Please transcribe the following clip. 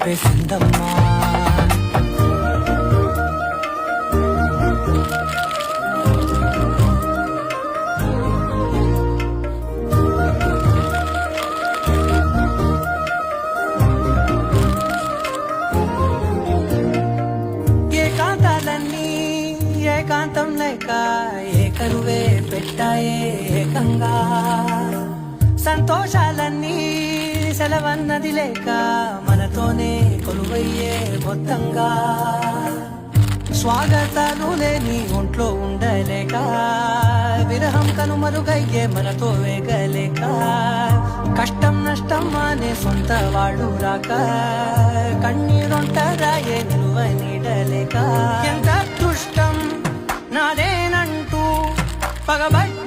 చెప్పేసిందమ్మా. ఏకాంతాలన్నీ ఏకాంతం లేక ఏకరువే పెట్టాయే ఏకంగా, సంతోషాలన్నీ సెలవన్నది లేక మనతోనే కొలువయ్యే మొత్తంగా, స్వాగతాలు లేని ఒంట్లో ఉండలేక విరహం కనుమరుగయ్యే మనతో వేగలేక, కష్టం నష్టం అనే సొంత వాడు రాక కన్నీరొంటరాయే నిలువ నీడలేక, ఎంత అదృష్టం నాదేనంటూ పగబట్టి